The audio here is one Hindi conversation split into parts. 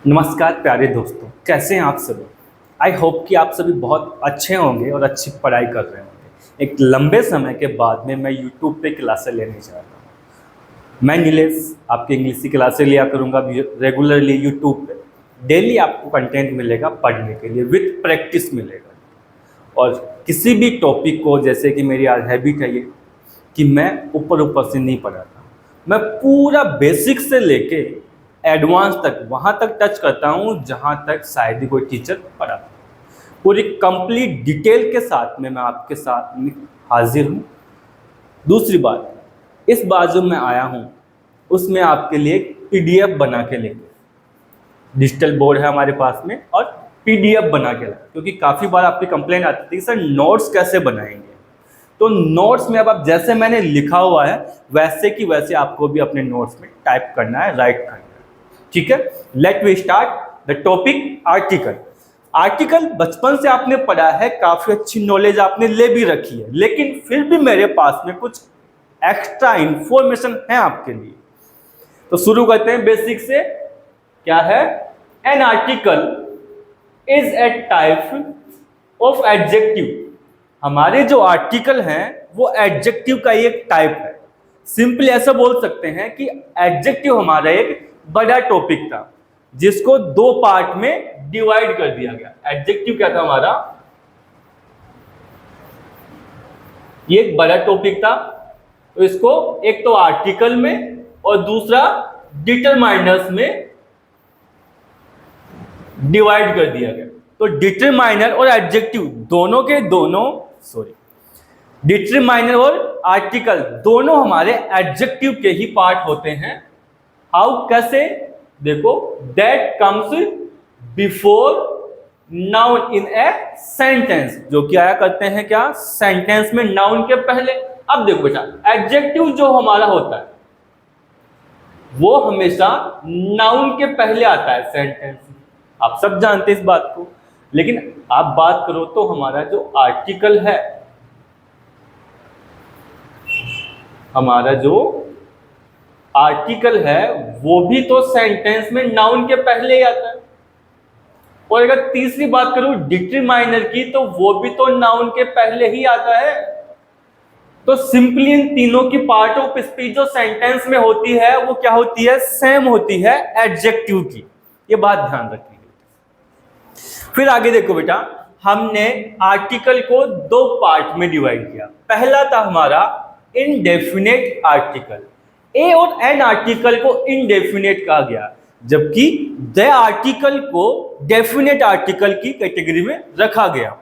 नमस्कार प्यारे दोस्तों, कैसे हैं आप सभी। आई होप कि आप सभी बहुत अच्छे होंगे और अच्छी पढ़ाई कर रहे होंगे। एक लंबे समय के बाद में मैं यूट्यूब पे क्लासें लेने जा रहा हूँ। मैं नीलेश आपकी इंग्लिश की क्लासें लिया करूँगा रेगुलरली यूट्यूब पे। डेली आपको कंटेंट मिलेगा पढ़ने के लिए, विथ प्रैक्टिस मिलेगा। और किसी भी टॉपिक को, जैसे कि मेरी आज हैबिट है ये कि मैं ऊपर ऊपर से नहीं पढ़ाता, मैं पूरा बेसिक से लेके एडवांस तक वहाँ तक टच करता हूँ जहाँ तक शायद ही कोई टीचर पढ़ाता है। पूरी कंप्लीट डिटेल के साथ में मैं आपके साथ में हाजिर हूँ। दूसरी बात, इस बार जो मैं आया हूँ उसमें आपके लिए एक पीडीएफ बना के लेंगे। डिजिटल बोर्ड है हमारे पास में और पीडीएफ बना के लाए, क्योंकि काफ़ी बार आपकी कंप्लेंट आती थी सर नोट्स कैसे बनाएंगे। तो नोट्स में अब आप जैसे मैंने लिखा हुआ है वैसे की वैसे आपको भी अपने नोट्स में टाइप करना है, राइट करना है। ठीक है, let we start the topic article. Article बचपन से आपने पढ़ा है, काफी अच्छी नॉलेज आपने ले भी रखी है, लेकिन फिर भी मेरे पास में कुछ एक्स्ट्रा इंफॉर्मेशन है आपके लिए। तो शुरू करते हैं बेसिक से। क्या है? An article is a type of adjective. हमारे जो आर्टिकल हैं वो एडजेक्टिव का एक टाइप है। सिंपली ऐसा बोल सकते हैं कि एडजेक्टिव हमारा एक बड़ा टॉपिक था जिसको दो पार्ट में डिवाइड कर दिया गया। एडजेक्टिव क्या था हमारा? ये एक बड़ा टॉपिक था, तो इसको एक तो आर्टिकल में और दूसरा डिटरमाइनर्स में डिवाइड कर दिया गया। तो डिटरमाइनर और एडजेक्टिव दोनों के दोनों, डिटरमाइनर और आर्टिकल दोनों हमारे एडजेक्टिव के ही पार्ट होते हैं। हाउ? कैसे? देखो, that comes before noun in a sentence, जो कि आया करते हैं क्या? सेंटेंस में नाउन के पहले। अब देखो बेटा, एडजेक्टिव जो हमारा होता है वो हमेशा नाउन के पहले आता है सेंटेंस में। आप सब जानते हैं इस बात को, लेकिन आप बात करो तो हमारा जो आर्टिकल है, हमारा जो आर्टिकल है वो भी तो सेंटेंस में नाउन के पहले ही आता है। और अगर तीसरी बात करूं डिटरमाइनर की, तो वो भी तो नाउन के पहले ही आता है। तो सिंपली इन तीनों की पार्ट ऑफ स्पीच जो सेंटेंस में होती है वो क्या होती है? सेम होती है एडजेक्टिव की। ये बात ध्यान रखिए। फिर आगे देखो बेटा, हमने आर्टिकल को दो पार्ट में डिवाइड किया। पहला था हमारा इनडेफिनेट आर्टिकल। ए और एन आर्टिकल को इनडेफिनेट कहा गया, जबकि द आर्टिकल को डेफिनेट आर्टिकल की कैटेगरी में रखा गया।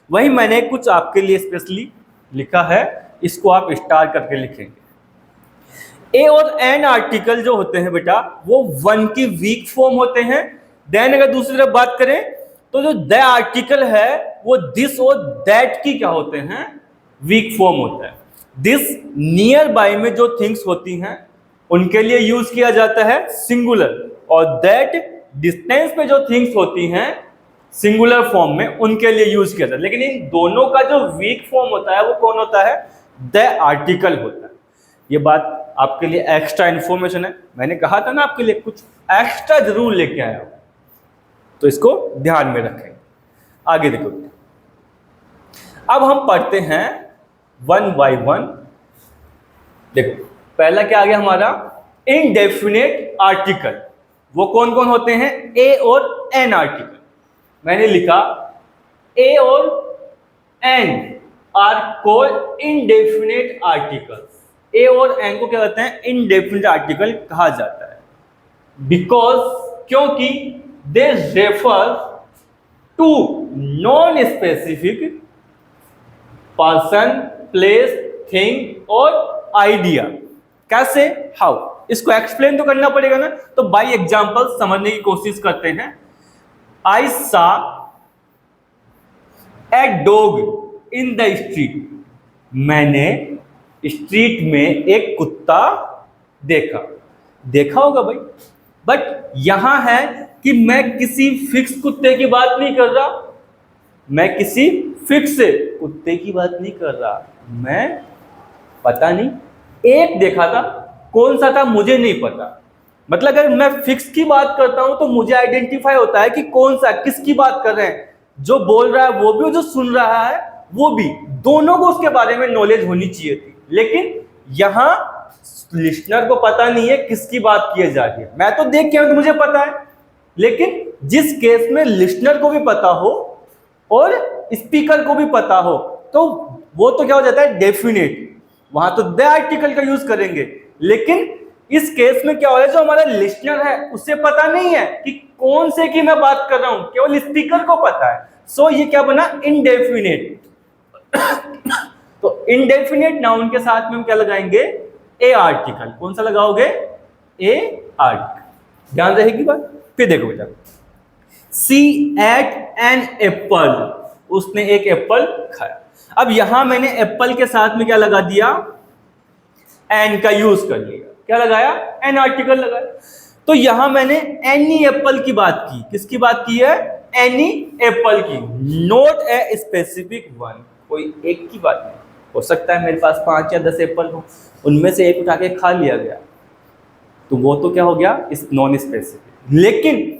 वही मैंने कुछ आपके लिए स्पेशली लिखा है, इसको आप स्टार करके लिखेंगे। ए और एन आर्टिकल जो होते हैं बेटा वो वन की वीक फॉर्म होते हैं। देन अगर दूसरी तरफ बात करें तो जो द आर्टिकल है वो दिस और दैट की क्या होते हैं? वीक फॉर्म होता है। दिस नियर बाय में जो थिंग्स होती हैं उनके लिए यूज किया जाता है सिंगुलर, और दैट डिस्टेंस पे जो थिंग्स होती हैं सिंगुलर फॉर्म में उनके लिए यूज किया जाता है। लेकिन इन दोनों का जो वीक फॉर्म होता है वो कौन होता है? द आर्टिकल होता है। ये बात आपके लिए एक्स्ट्रा इंफॉर्मेशन है। मैंने कहा था ना आपके लिए कुछ एक्स्ट्रा जरूर लेके आया हूं, तो इसको ध्यान में रखें। आगे देखो, अब हम पढ़ते हैं वन बाय वन। देखो, पहला क्या आ गया हमारा? Indefinite article. वो कौन कौन होते हैं? ए और एन आर्टिकल। मैंने लिखा ए और an are called indefinite articles. A और एन को क्या कहते हैं? इनडेफिनेट आर्टिकल कहा जाता है। बिकॉज, क्योंकि they refer to non specific person, place, thing और आइडिया। कैसे? हाउ? इसको एक्सप्लेन तो करना पड़ेगा ना, तो बाय एग्जांपल समझने की कोशिश करते हैं। आई सा a dog in the street. मैंने स्ट्रीट में एक कुत्ता देखा। देखा होगा भाई, बट यहां है कि मैं किसी फिक्स कुत्ते की बात नहीं कर रहा। मैं किसी फिक्स कुत्ते की बात नहीं कर रहा। मैं पता नहीं एक देखा था, कौन सा था मुझे नहीं पता, मतलब अगर मैं फिक्स की बात करता हूं तो मुझे आइडेंटिफाई होता है कि कौन सा किसकी बात कर रहे हैं, जो बोल रहा है वो भी और जो सुन रहा है वो भी, दोनों को उसके बारे में नॉलेज होनी चाहिए थी। लेकिन यहां लिसनर को पता नहीं है किसकी बात की जा रही है। मैं तो देख के आया तो मुझे पता है, लेकिन जिस केस में लिसनर को भी पता हो और स्पीकर को भी पता हो तो वो तो क्या हो जाता है डेफिनेट, वहां तो द आर्टिकल का यूज करेंगे। लेकिन इस केस में क्या हो रहा है, जो हमारा लिसनर है उसे पता नहीं है कि कौन से की मैं बात कर रहा हूं, केवल स्पीकर को पता है। सो ये क्या बना, इनडेफिनेट। तो इनडेफिनेट नाउन के साथ में हम क्या लगाएंगे, ए आर्टिकल। कौन सा लगाओगे, ए आर्टिकल। ध्यान रहेगी बात। फिर देखो बेटा, सी एट एन एप्पल, उसने एक एप्पल खाया। अब यहां मैंने एप्पल के साथ में क्या लगा दिया, एन का यूज कर लिया। क्या लगाया, एन आर्टिकल लगाया। तो यहां मैंने एनी एप्पल की बात की। किसकी बात की है, एनी एप्पल की, नॉट ए स्पेसिफिक वन। कोई एक की बात नहीं, हो सकता है मेरे पास 5 या 10 एप्पल हो, उनमें से एक उठा के खा लिया गया, तो वो तो क्या हो गया, इस नॉन स्पेसिफिक। लेकिन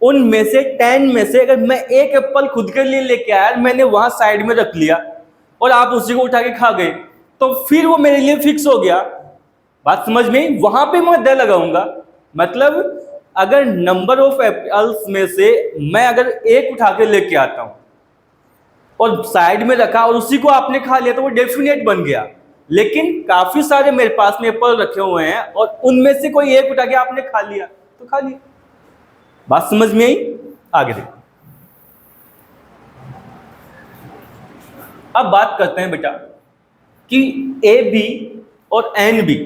उनमें से 10 में से अगर मैं एक एप्पल खुद के लिए लेके आया, मैंने वहां साइड में रख लिया और आप उसी को उठा के खा गए, तो फिर वो मेरे लिए फिक्स हो गया। बात समझ में, वहां पे मैं द लगाऊंगा। मतलब अगर नंबर ऑफ एप्पल्स में से मैं अगर एक उठा के लेके आता हूं और साइड में रखा और उसी को आपने खा लिया तो वो डेफिनेट बन गया। लेकिन काफी सारे मेरे पास में एप्पल रखे हुए हैं और उनमें से कोई एक उठा के आपने खा लिया तो खा लिया। बात समझ में आई, आगे देखो। अब बात करते हैं बेटा कि ए बी और एन बी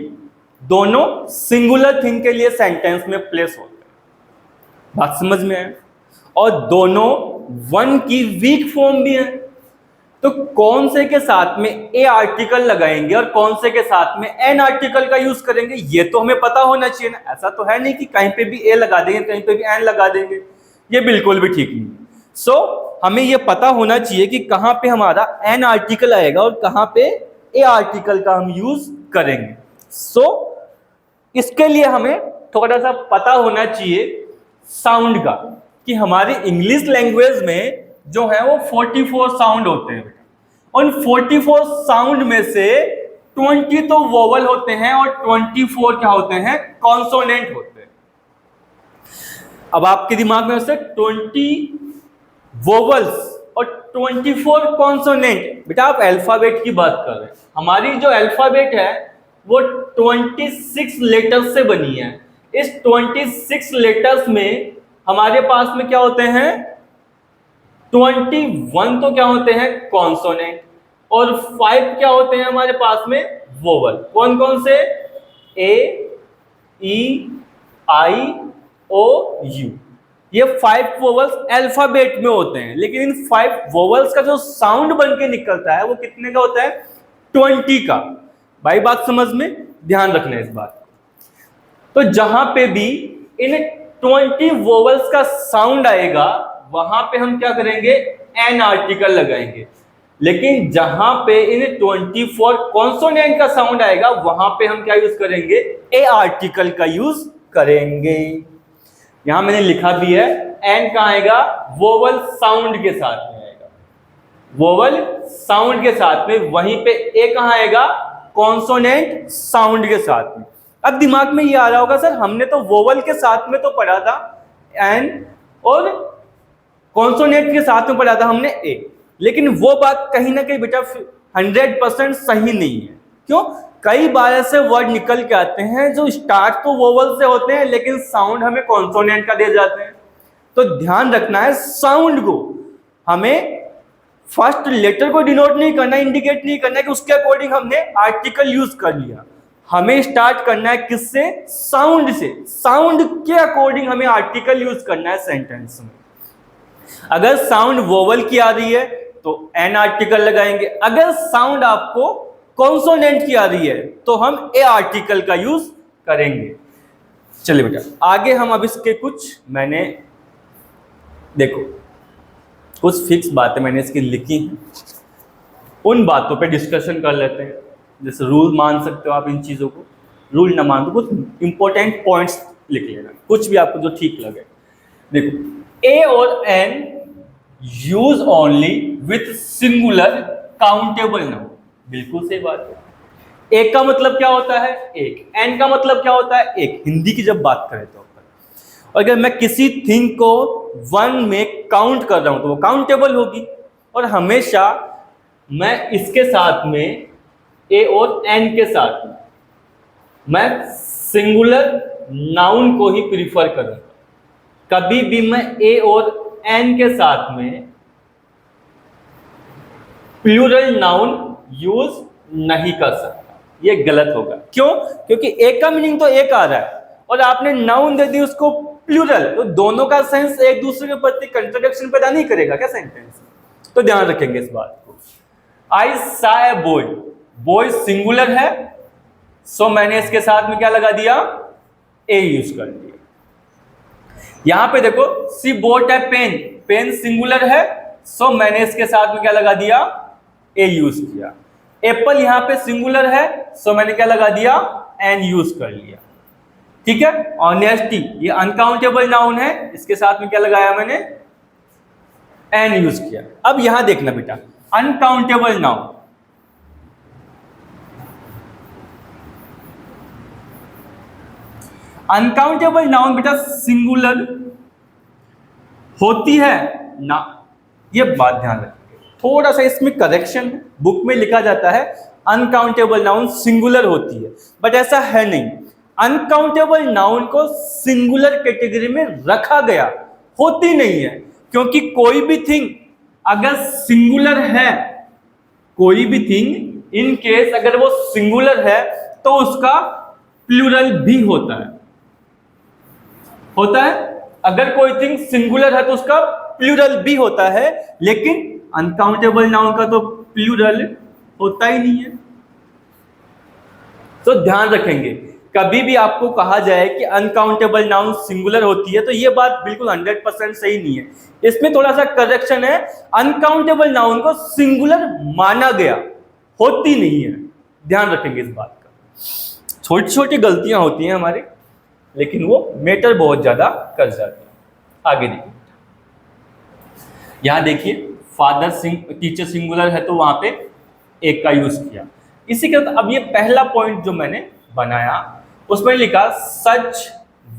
दोनों सिंगुलर थिंग के लिए सेंटेंस में प्लेस होते हैं। बात समझ में है, और दोनों वन की वीक फॉर्म भी है। तो कौन से के साथ में ए आर्टिकल लगाएंगे और कौन से के साथ में एन आर्टिकल का यूज करेंगे, ये तो हमें पता होना चाहिए ना। ऐसा तो है नहीं कि कहीं पे भी ए लगा देंगे कहीं पे भी एन लगा देंगे, ये बिल्कुल भी ठीक नहीं। सो हमें ये पता होना चाहिए कि कहां पे हमारा एन आर्टिकल आएगा और कहां पे ए आर्टिकल का हम यूज करेंगे। सो इसके लिए हमें थोड़ा सा पता होना चाहिए साउंड का, कि हमारी इंग्लिश लैंग्वेज में जो है वो 44 साउंड होते हैं। उन 44 साउंड में से 20 तो वोवल होते हैं और 24 क्या होते हैं, कॉन्सोनेंट होते हैं। अब आपके दिमाग में से 20 वोवल्स और 24 कॉन्सोनेंट, बेटा आप अल्फाबेट की बात कर रहे हैं। हमारी जो अल्फाबेट है वो 26 लेटर्स से बनी है। इस 26 लेटर्स में हमारे पास में क्या होते हैं, 21 तो क्या होते हैं कॉन्सोनेंट और 5 क्या होते हैं हमारे पास में वोवल। कौन कौन से, ए, ई, आई, ओ, यू। ये 5 वोवल्स अल्फाबेट में होते हैं। लेकिन इन 5 वोवल्स का जो साउंड बन के निकलता है वो कितने का होता है, 20 का। भाई बात समझ में, ध्यान रखना है इस बात को। तो जहां पे भी इन 20 वोवल्स का साउंड आएगा वहां पे हम क्या करेंगे, एन आर्टिकल लगाएंगे। लेकिन जहां पे इन 24 कॉन्सोनेंट का साउंड आएगा वहां पे हम क्या यूज करेंगे, ए आर्टिकल का यूज करेंगे। यहां मैंने लिखा भी है, एन कहां आएगा, वोवल साउंड के साथ में आएगा, वोवल साउंड के साथ में। वहीं पे ए कहां आएगा, कॉन्सोनेंट साउंड के साथ में। अब दिमाग में ये आ रहा होगा, सर हमने तो वोवल के साथ में तो पढ़ा था एन और कॉन्सोनेंट के साथ में पढ़ा था हमने ए, लेकिन वो बात कहीं ना कहीं बेटा 100% सही नहीं है। क्यों, कई बार ऐसे वर्ड निकल के आते हैं जो स्टार्ट तो वोवल से होते हैं लेकिन साउंड हमें कॉन्सोनेंट का दे जाते हैं। तो ध्यान रखना है, साउंड को हमें फर्स्ट लेटर को डिनोट नहीं करना, इंडिकेट नहीं करना कि उसके अकॉर्डिंग हमने आर्टिकल यूज कर लिया। हमें स्टार्ट करना है किससे, साउंड से। साउंड के अकॉर्डिंग हमें आर्टिकल यूज करना है सेंटेंस में। अगर साउंड वोवल की आ रही है तो एन आर्टिकल लगाएंगे, अगर साउंड आपको कॉन्सोनेंट की आ रही है तो हम ए आर्टिकल का यूज करेंगे। चलिए बेटा आगे हम अब इसके कुछ, मैंने देखो कुछ फिक्स बातें मैंने इसकी लिखी हैं, उन बातों पे डिस्कशन कर लेते हैं। जैसे रूल मान सकते हो आप इन चीज़ों को, रूल ना मान तो कुछ इंपॉर्टेंट पॉइंट्स लिख लेना, कुछ भी आपको जो ठीक लगे। देखो ए और an use only with singular countable noun, बिल्कुल सही बात है। एक का मतलब क्या होता है? एक। एन का मतलब क्या होता है? एक। हिंदी की जब बात करें तो अगर मैं किसी थिंग को वन में काउंट कर रहा हूं तो वो काउंटेबल होगी, और हमेशा मैं इसके साथ में ए और एन के साथ में मैं सिंगुलर नाउन को ही प्रीफर करूंगा। कभी भी मैं ए और एन के साथ में प्लूरल नाउन यूज नहीं कर सकता, ये गलत होगा। क्यों? क्योंकि एक का मीनिंग तो एक आ रहा है और आपने नाउन दे दी उसको प्लूरल, तो दोनों का सेंस एक दूसरे के प्रति कंट्राडिक्शन पैदा नहीं करेगा क्या सेंटेंस? तो ध्यान रखेंगे इस बात को। आई सा ए बॉय, बॉय सिंगुलर है, सो मैंने इसके साथ में क्या लगा दिया? ए यूज कर दिया। यहां पे देखो सी बोट ए पेन, पेन सिंगुलर है, सो मैंने इसके साथ में क्या लगा दिया? ए यूज किया। एप्पल यहां पे सिंगुलर है, सो मैंने क्या लगा दिया? एन यूज कर लिया। ठीक है। ऑनेस्टी ये अनकाउंटेबल नाउन है, इसके साथ में क्या लगाया मैंने? एन यूज किया। अब यहां देखना बेटा, अनकाउंटेबल नाउन, अनकाउंटेबल नाउन बेटा सिंगुलर होती है ना, ये बात ध्यान रखिए। थोड़ा सा इसमें करेक्शन है, बुक में लिखा जाता है अनकाउंटेबल नाउन सिंगुलर होती है, बट ऐसा है नहीं। अनकाउंटेबल नाउन को सिंगुलर कैटेगरी में रखा गया, होती नहीं है, क्योंकि कोई भी थिंग अगर सिंगुलर है, कोई भी थिंग इन केस अगर वो सिंगुलर है तो उसका प्लूरल भी होता है। अगर कोई थिंग सिंगुलर है तो उसका प्लूरल भी होता है, लेकिन अनकाउंटेबल नाउन का तो प्लूरल होता ही नहीं है। तो ध्यान रखेंगे, कभी भी आपको कहा जाए कि अनकाउंटेबल नाउन सिंगुलर होती है तो ये बात बिल्कुल 100% सही नहीं है। इसमें थोड़ा सा करेक्शन है, अनकाउंटेबल नाउन को सिंगुलर माना गया, होती नहीं है। ध्यान रखेंगे इस बात का। छोटी छोटी गलतियां होती हैं हमारी, लेकिन वो मैटर बहुत ज्यादा कर जाती है। आगे देखिए, यहां देखिए फादर टीचर सिंगुलर है तो वहां पे एक का यूज किया। इसी के साथ अब ये पहला पॉइंट जो मैंने बनाया उसमें लिखा सच,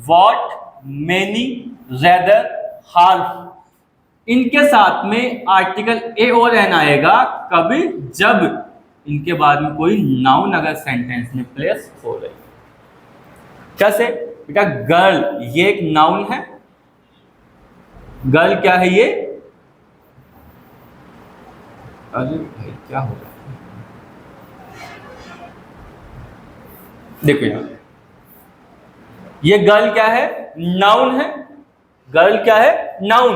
वॉट, मेनी, रेदर, हार्फ, इनके साथ में आर्टिकल ए और एन आएगा कभी जब इनके बाद में कोई नाउन अगर सेंटेंस में प्लेस हो रही। कैसे बेटा? गर्ल ये एक नाउन है, गर्ल क्या है ये? अरे भाई क्या हो रहा है? देखो यहां ये गर्ल क्या है? नाउन है। गर्ल क्या है? नाउन।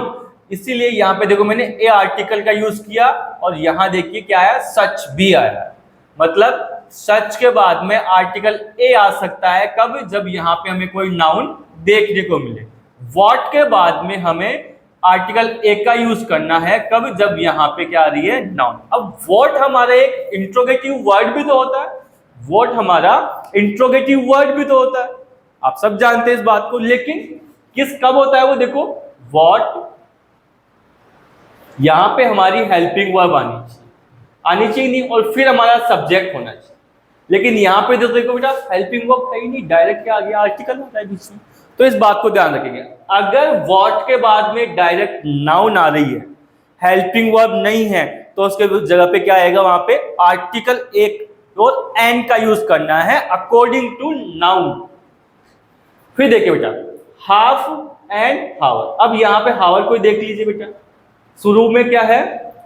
इसीलिए यहां पे देखो मैंने ए आर्टिकल का यूज किया और यहां देखिए क्या आया? सच भी आया। मतलब सच के बाद में आर्टिकल ए आ सकता है कब? जब यहां पे हमें कोई नाउन देखने को मिले। वॉट के बाद में हमें आर्टिकल ए का यूज करना है कब? जब यहां पे क्या आ रही है? नाउन। अब वॉट हमारा एक इंट्रोगेटिव वर्ड भी तो होता है, वॉट हमारा इंट्रोगेटिव वर्ड भी तो होता है, आप सब जानते हैं इस बात को। लेकिन किस कब होता है वो? देखो वॉट यहां पे हमारी हेल्पिंग वर्ब आनी चाहिए नहीं, और फिर हमारा सब्जेक्ट होना चाहिए। लेकिन यहां पे जो देखो बेटा हेल्पिंग वर्ब है ही नहीं, डायरेक्ट क्या आ गया? आर्टिकल होता है बीच में। तो इस बात को ध्यान रखेंगे, अगर वॉट के बाद में डायरेक्ट नाउन आ रही है, हेल्पिंग वर्ब नहीं है, तो उसके जगह पे क्या आएगा? वहां पे आर्टिकल एक और एन का यूज करना है अकॉर्डिंग टू नाउन। फिर देखिए बेटा हाफ एंड हावर। अब यहां पे हावर को देख लीजिए बेटा, शुरू में क्या है?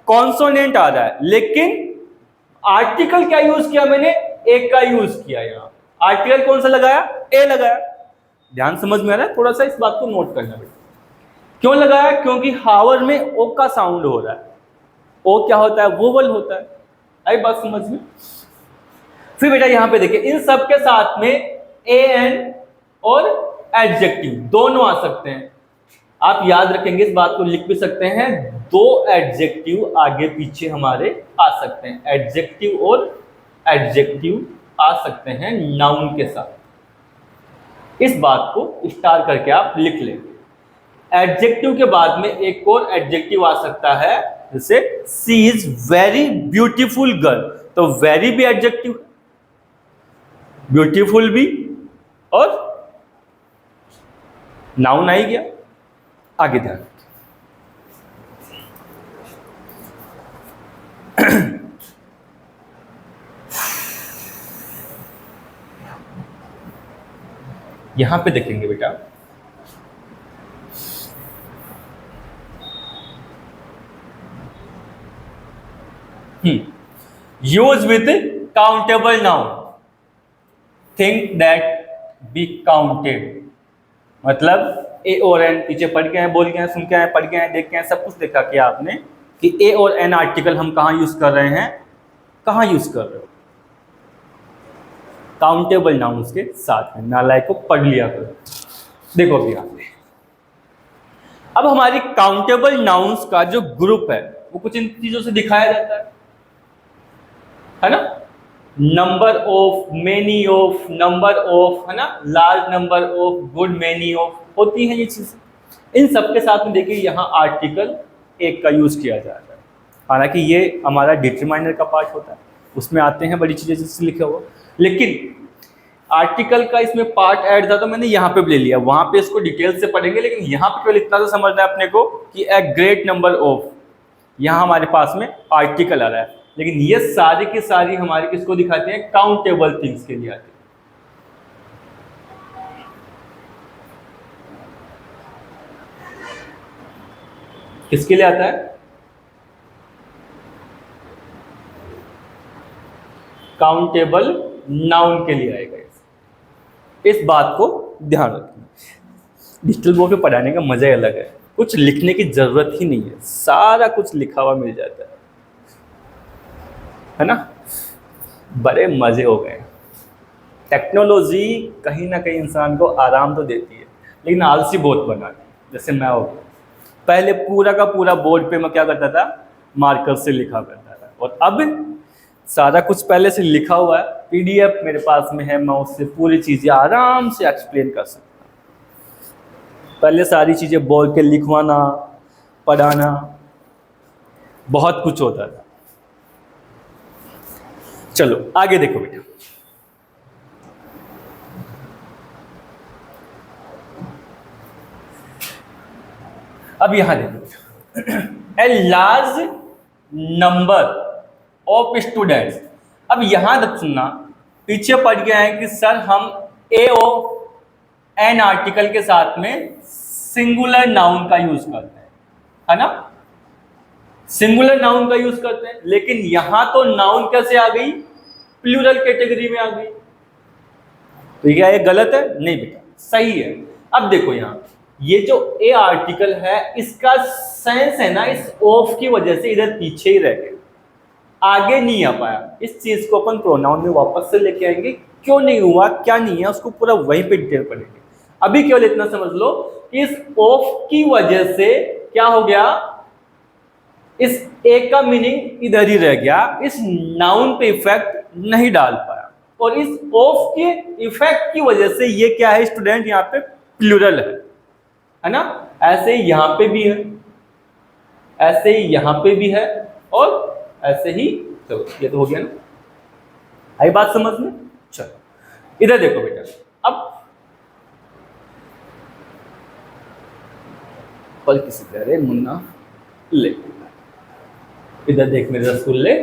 कॉन्सोनेंट आ रहा है, लेकिन आर्टिकल क्या यूज किया मैंने? एक का यूज किया। यहां आर्टिकल कौन सा लगाया? ए लगाया। ध्यान समझ में आ रहा है? थोड़ा सा इस बात को नोट करना बेटा। क्यों लगाया? क्योंकि हावर में ओ का साउंड हो रहा है। ओ क्या होता है? वोवल होता है। आई बात समझ में? फिर बेटा यहां पे देखिए इन सब के साथ में ए एन और एडजेक्टिव दोनों आ सकते हैं। आप याद रखेंगे इस बात को, लिख भी सकते हैं, दो एडजेक्टिव आगे पीछे हमारे आ सकते हैं। एडजेक्टिव और एडजेक्टिव आ सकते हैं नाउन के साथ। इस बात को स्टार करके आप लिख लेंगे। एडजेक्टिव के बाद में एक और एडजेक्टिव आ सकता है, जैसे सी इज वेरी ब्यूटीफुल गर्ल, तो वेरी भी एडजेक्टिव, ब्यूटीफुल भी, और नाउन आ ही गया। आगे ध्यान, यहां पे देखेंगे बेटा, use with countable noun, think that be counted, मतलब ए और एन, पीछे पढ़ के हैं, बोल के हैं, सुन के हैं, पढ़ के हैं, देख के हैं, सब कुछ देखा कि आपने कि ए और एन आर्टिकल हम कहाँ यूज कर रहे हैं, कहाँ यूज कर रहे हो, काउंटेबल नाउन्स के साथ में। नालायक को पढ़ लिया करो। देखो अभी यहाँ पे अब हमारी काउंटेबल नाउन्स का जो ग्रुप है वो कुछ इन चीजों से दिखाया जाता है ना, number of, many of, number of, है ना, large number of, good many of, होती है ये चीजें। इन सबके साथ में देखिए यहाँ आर्टिकल एक का यूज किया जा रहा है, हालांकि ये हमारा डिटरमाइनर का पार्ट होता है, उसमें आते हैं बड़ी चीजें जिससे लिखा हुआ, लेकिन आर्टिकल का इसमें पार्ट ऐड था तो मैंने यहाँ पे भी ले लिया, वहां पे इसको डिटेल से पढ़ेंगे, लेकिन यहाँ पे केवल इतना तो समझना है अपने को कि ए ग्रेट नंबर ऑफ, यहाँ हमारे पास में आर्टिकल आ रहा है, लेकिन ये सारी की सारी हमारी किसको दिखाते हैं, काउंटेबल थिंग्स के लिए आते हैं। किसके लिए आता है, काउंटेबल नाउन के लिए आएगा। इस बात को ध्यान रखना, डिजिटल बोर्ड पे पढ़ाने का मजा ही अलग है, कुछ लिखने की जरूरत ही नहीं है, सारा कुछ लिखा हुआ मिल जाता है ना, बड़े मजे हो गए। टेक्नोलॉजी कहीं ना कहीं इंसान को आराम तो देती है, लेकिन आलसी बहुत बनाती है। जैसे मैं हो गया, पहले पूरा का पूरा बोर्ड पे मैं क्या करता था, मार्कर से लिखा करता था, और अब सारा कुछ पहले से लिखा हुआ है, पीडीएफ मेरे पास में है, मैं उससे पूरी चीज़ें आराम से एक्सप्लेन कर सकता हूँ। पहले सारी चीज़ें बोल के लिखवाना, पढ़ाना, बहुत कुछ होता था। चलो आगे देखो बेटा, अब यहां देखो, a large number of students. अब यहां तक सुनना, पीछे पढ़ गया है कि सर हम ए और एन आर्टिकल के साथ में सिंगुलर नाउन का यूज करते हैं, है ना, सिंगुलर नाउन का यूज करते हैं, लेकिन यहां तो नाउन कैसे आ गई, प्लूरल कैटेगरी में आ गई। तो क्या ये गलत है, नहीं बेटा सही है। अब देखो यहाँ ये जो ए आर्टिकल है इसका सेंस है ना, इस ऑफ की वजह से इधर पीछे ही रह गया, आगे नहीं आ पाया। इस चीज को अपन प्रोनाउन में वापस से लेके आएंगे, क्यों नहीं हुआ, क्या नहीं है, उसको पूरा वहीं पे डिटेल पढ़ेंगे। अभी केवल इतना समझ लो कि इस ऑफ की वजह से क्या हो गया, इस ए का मीनिंग इधर ही रह गया, इस नाउन पे इफेक्ट नहीं डाल पाया, और इस ऑफ के इफेक्ट की वजह से ये क्या है स्टूडेंट, यहाँ पे प्लूरल है ना। ऐसे ही यहाँ पे भी है, ऐसे ही यहाँ पे भी है, और ऐसे ही, चलो ये तो हो गया ना, आई बात समझ में। चलो इधर देखो बेटा, अब पल किसी तरह मुन्ना ले, इधर देख मेरे रसगुल्ले,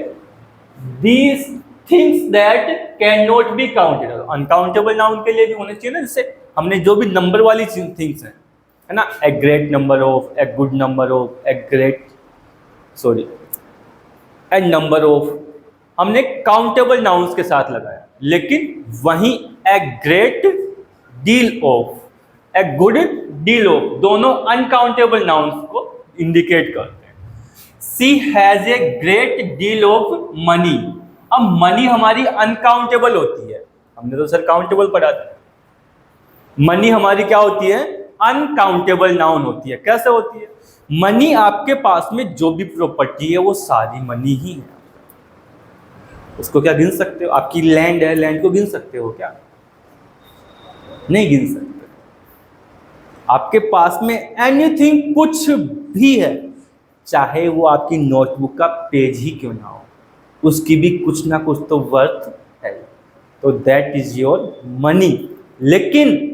these things that can not be counted, uncountable noun के लिए भी होने चाहिए ना, जैसे हमने जो भी नंबर वाली थिंग्स हैं, है ना, a great number of, a good number of, a great sorry a number of, हमने काउंटेबल नाउन्स के साथ लगाया, लेकिन वहीं a great deal of, a good deal of, दोनों अनकाउंटेबल नाउन्स को इंडिकेट करते हैं। She has a great deal of money, अब मनी हमारी अनकाउंटेबल होती है, हमने तो सर काउंटेबल पढ़ा था, मनी हमारी क्या होती है, अनकाउंटेबल नाउन होती है। कैसे होती है, मनी आपके पास में जो भी प्रॉपर्टी है वो सारी मनी ही है, उसको क्या गिन सकते हो, आपकी लैंड है, लैंड को गिन सकते हो क्या, नहीं गिन सकते। आपके पास में एनीथिंग कुछ भी है, चाहे वो आपकी नोटबुक का पेज ही क्यों ना हो, उसकी भी कुछ ना कुछ तो वर्थ है, तो दैट इज योर मनी। लेकिन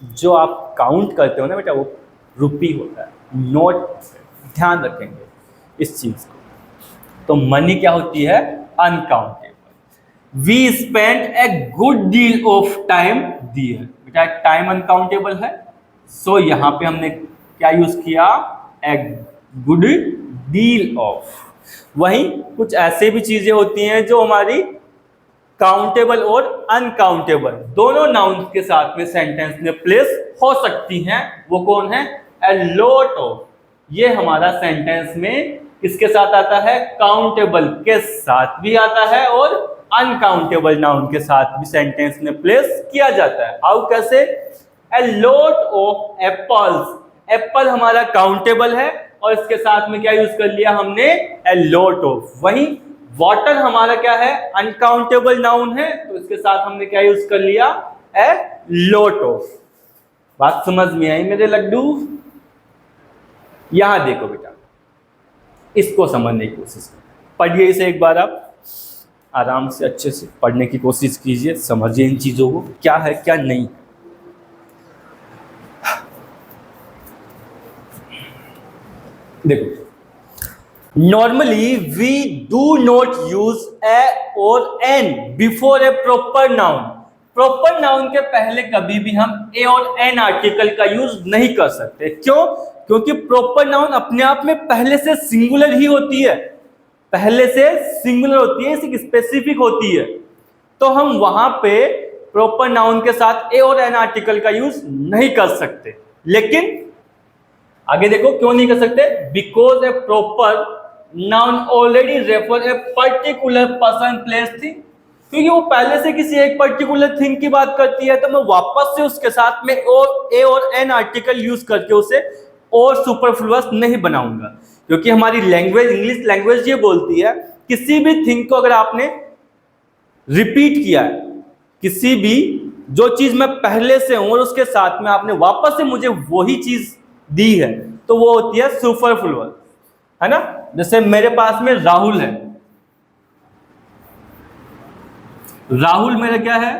जो आप काउंट करते हो ना बेटा, वो रुपी होता है, नोट। ध्यान रखेंगे इस चीज को। तो मनी क्या होती है? Uncountable. We spend a good deal of time there. बेटा टाइम अनकाउंटेबल है, सो यहां पे हमने क्या यूज किया? ए गुड डील ऑफ। वहीं कुछ ऐसे भी चीजें होती हैं जो हमारी काउंटेबल और अनकाउंटेबल दोनों नाउन के साथ में सेंटेंस में प्लेस हो सकती हैं। वो कौन है? A lot of. ये हमारा सेंटेंस में किसके साथ आता है? काउंटेबल के साथ भी आता है और अनकाउंटेबल नाउन के साथ भी सेंटेंस में प्लेस किया जाता है। हाउ? कैसे? A lot of apples. Apple हमारा काउंटेबल है और इसके साथ में क्या यूज कर लिया हमने? A lot of. वहीं वाटर हमारा क्या है? अनकाउंटेबल नाउन है, तो इसके साथ हमने क्या यूज कर लिया? A lot of. बात समझ में आई मेरे लड्डू? यहां देखो बेटा, इसको समझने की कोशिश करो, पढ़िए इसे एक बार, आप आराम से अच्छे से पढ़ने की कोशिश कीजिए, समझिए इन चीजों को क्या है क्या नहीं। देखो, normally we do not use a और an before a proper noun. Proper noun के पहले कभी भी हम ए और एन आर्टिकल का यूज नहीं कर सकते। क्यों? क्योंकि प्रॉपर नाउन अपने आप में पहले से सिंगुलर ही होती है, पहले से सिंगुलर होती है, स्पेसिफिक होती है। तो हम वहां पे प्रॉपर नाउन के साथ ए और एन आर्टिकल का यूज नहीं कर सकते। लेकिन आगे देखो क्यों नहीं कर सकते? Because A proper noun already refer a particular person, place, thing. क्योंकि वो पहले से किसी एक पर्टिकुलर थिंग की बात करती है, तो मैं वापस से उसके साथ में ए और एन आर्टिकल यूज करके उसे और सुपरफ्लुअस नहीं बनाऊंगा। क्योंकि हमारी लैंग्वेज, इंग्लिश लैंग्वेज ये बोलती है, किसी भी थिंग को अगर आपने रिपीट किया है, किसी भी जो चीज मैं पहले से हूं और उसके साथ में आपने वापस से मुझे वही चीज दी है, तो वो होती है सुपरफ्लुअस, है ना? जैसे मेरे पास में राहुल है, राहुल मेरा क्या है?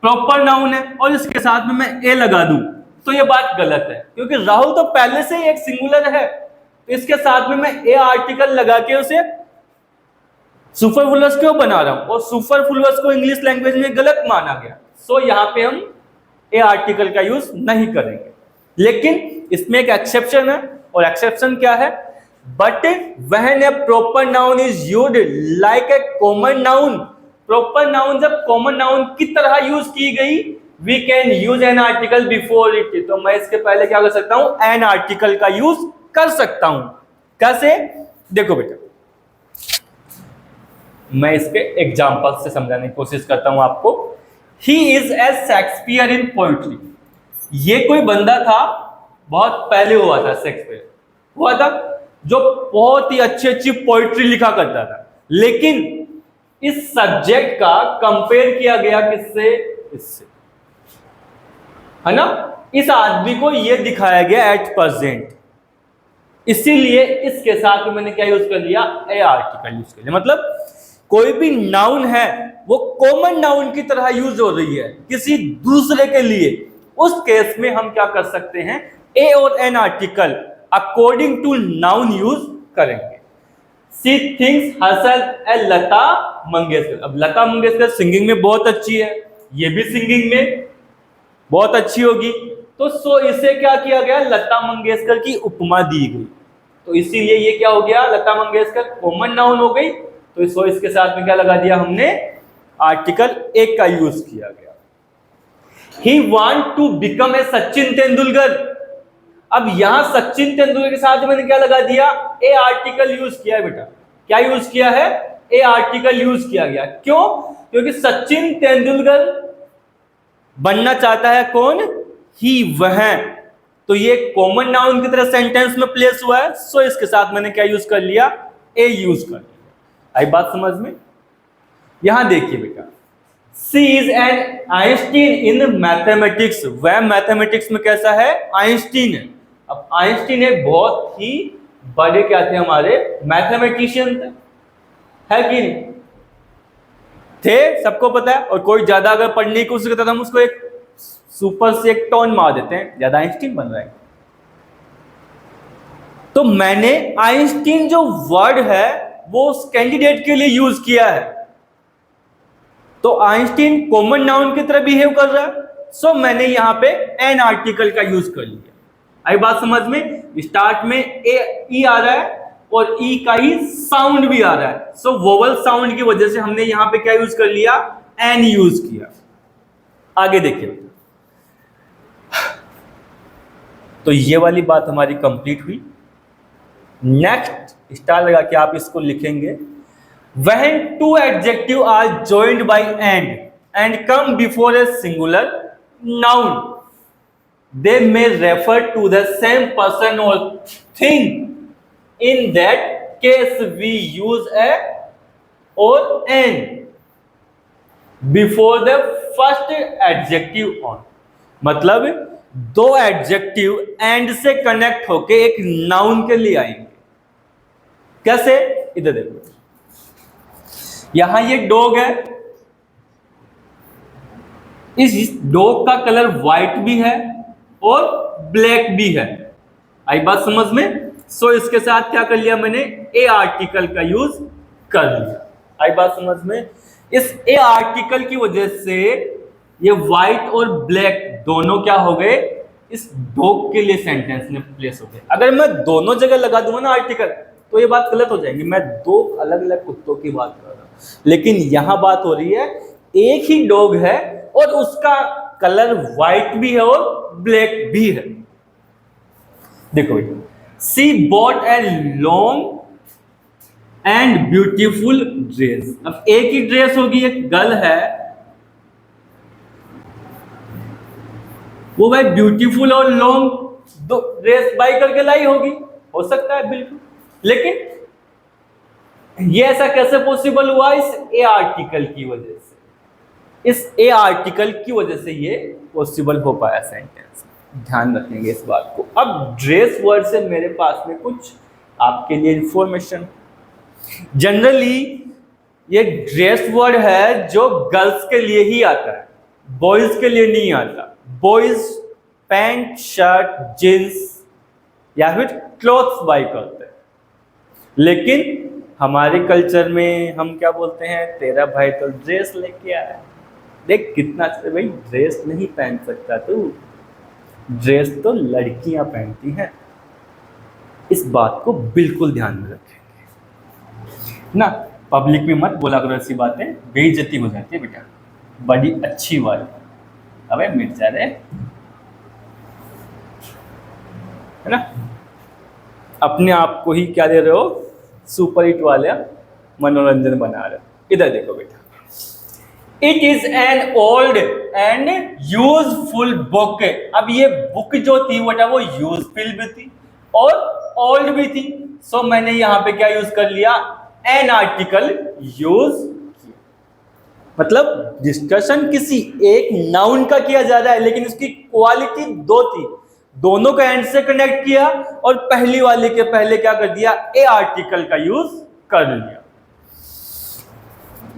प्रॉपर नाउन है, और इसके साथ में मैं ए लगा दूं तो ये बात गलत है, क्योंकि राहुल तो पहले से ही एक सिंगुलर है, तो इसके साथ में मैं ए आर्टिकल लगा के उसे सुपरफ्लुअस क्यों बना रहा हूं? और सुपरफ्लुअस को इंग्लिश लैंग्वेज में गलत माना गया, सो यहां पे हम ए आर्टिकल का यूज नहीं करेंगे। लेकिन इसमें एक एक्सेप्शन है, और एक्सेप्शन क्या है? But when a proper noun is used like a common noun. Proper noun जब कॉमन नाउन की तरह यूज की गई, we can use an article before it. तो मैं इसके पहले क्या कर सकता हूं? एन आर्टिकल का यूज कर सकता हूं। कैसे? देखो बेटा, मैं इसके एग्जांपल से समझाने की कोशिश करता हूं आपको। He is as Shakespeare in poetry. ये कोई बंदा था, बहुत पहले हुआ था, शेक्सपियर हुआ था, जो बहुत ही अच्छी अच्छी पोइट्री लिखा करता था। लेकिन इस सब्जेक्ट का कंपेयर किया गया किससे? इससे, है ना? इस आदमी को यह दिखाया गया एट प्रेजेंट, इसीलिए इसके साथ मैंने क्या यूज कर लिया? ए आर्टिकल यूज कर लिया। मतलब कोई भी नाउन है वो कॉमन नाउन की तरह यूज हो रही है किसी दूसरे के लिए, उस केस में हम क्या कर सकते हैं? ए और an article according to noun use करेंगे। See things herself a Lata Mangeshkar. अब लता मंगेशकर सिंगिंग में बहुत अच्छी है, ये भी सिंगिंग में बहुत अच्छी होगी, तो सो इसे क्या किया गया? लता मंगेशकर की उपमा दी गई, तो इसीलिए ये क्या हो गया? लता मंगेशकर कॉमन नाउन हो गई, तो सो इसके साथ में क्या लगा दिया हमने? आर्टिकल एक का यूज किया गया। He want to become a Sachin Tendulkar. अब यहां सचिन तेंदुलकर के साथ मैंने क्या लगा दिया? ए आर्टिकल यूज किया है बेटा। क्या यूज किया है? ए आर्टिकल यूज किया गया। क्यों? क्योंकि सचिन तेंदुलकर बनना चाहता है कौन? ही, वह। तो ये कॉमन नाउन की तरह सेंटेंस में प्लेस हुआ है, सो इसके साथ मैंने क्या यूज कर लिया? ए यूज कर लिया। आई बात समझ में? यहां देखिए बेटा, she is an Einstein in mathematics. वह मैथमेटिक्स में कैसा है? आइंस्टीन है। अब आइंस्टीन एक बहुत ही बड़े क्या थे? हमारे मैथमेटिशियन थे, है कि नहीं? थे, सबको पता है। और कोई ज्यादा अगर पढ़ने की कोशिश करता था, हम उसको एक सुपर से एक टॉन मार देते हैं, ज्यादा आइंस्टीन बन रहा है। तो मैंने आइंस्टीन जो वर्ड है वो उस कैंडिडेट के लिए यूज किया है। तो आइंस्टीन कॉमन नाउन की तरह बिहेव कर रहा है, सो मैंने यहां पे एन आर्टिकल का यूज कर लिया। आई बात समझ में? स्टार्ट में ए ई आ रहा है और ई का ही साउंड भी आ रहा है, सो वोवल साउंड की वजह से हमने यहां पे क्या यूज कर लिया? एन यूज किया। आगे देखिए, तो ये वाली बात हमारी कंप्लीट हुई। नेक्स्ट स्टार लगा के आप इसको लिखेंगे, when two adjectives are joined by and come before a singular noun, they may refer to the same person or thing. In that case we use a or an before the first adjective on। मतलब दो एडजेक्टिव एंड से कनेक्ट होके एक नाउन के लिए आएंगे। कैसे? इधर देखो, यहां ये डॉग है, इस डॉग का कलर व्हाइट भी है और ब्लैक भी है। आई बात समझ में? सो इसके साथ क्या कर लिया मैंने? ए आर्टिकल का यूज कर लिया। आई बात समझ में? इस ए आर्टिकल की वजह से ये व्हाइट और ब्लैक दोनों क्या हो गए? इस डॉग के लिए सेंटेंस में प्लेस हो गए। अगर मैं दोनों जगह लगा दूंगा ना आर्टिकल, तो ये बात गलत हो जाएगी। मैं दो अलग अलग कुत्तों की बात कर रहा हूं, लेकिन यहां बात हो रही है एक ही डॉग है और उसका कलर व्हाइट भी है और ब्लैक भी है। देखो, she bought a long and beautiful dress. अब एक ही ड्रेस होगी, एक गर्ल है, वो भाई ब्यूटीफुल और लॉन्ग दो ड्रेस बाई करके लाई होगी, हो सकता है बिल्कुल। लेकिन ये ऐसा कैसे पॉसिबल हुआ? इस ए आर्टिकल की वजह से। इस ए आर्टिकल की वजह से ये पॉसिबल हो पाया सेंटेंस। ध्यान रखेंगे इस बात को। अब ड्रेस वर्ड से मेरे पास में कुछ आपके लिए इंफॉर्मेशन। जनरली ये ड्रेस वर्ड है जो गर्ल्स के लिए ही आता है, बॉयज के लिए नहीं आता। बॉयज पैंट, शर्ट, जींस या फिर क्लॉथ्स बाई करते हैं, लेकिन हमारे कल्चर में हम क्या बोलते हैं? तेरा भाई तो ड्रेस लेके आया। देख कितना अच्छा भाई, ड्रेस नहीं पहन सकता तू, ड्रेस तो लड़कियां पहनती हैं। इस बात को बिल्कुल ध्यान में रखेंगे ना। पब्लिक में मत बोला करो ऐसी बातें, बेइज्जती हो जाती है बेटा। बड़ी अच्छी वाली, अबे मिर्चा रे, है ना? अपने आप को ही क्या दे रहे हो? सुपर हिट वाले मनोरंजन बना रहे हो। इधर देखो बेटा, it is an old and useful book. अब ये बुक जो थी बेटा वो यूजफुल भी थी और ओल्ड भी थी, सो मैंने यहां पे क्या यूज कर लिया? एन आर्टिकल यूज किया। मतलब डिस्कशन किसी एक नाउन का किया जा रहा है, लेकिन उसकी क्वालिटी दो थी, दोनों का एंड से कनेक्ट किया और पहली वाले के पहले क्या कर दिया? ए आर्टिकल का यूज कर लिया।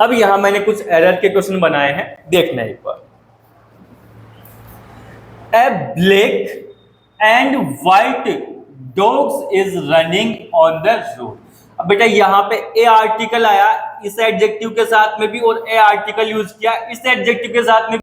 अब यहां मैंने कुछ एरर के क्वेश्चन बनाए हैं, देखना एक बार। A black and white dogs is running on the road. अब बेटा यहां पे ए आर्टिकल आया इस एडजेक्टिव के साथ में भी और ए आर्टिकल यूज किया इस एडजेक्टिव के साथ में।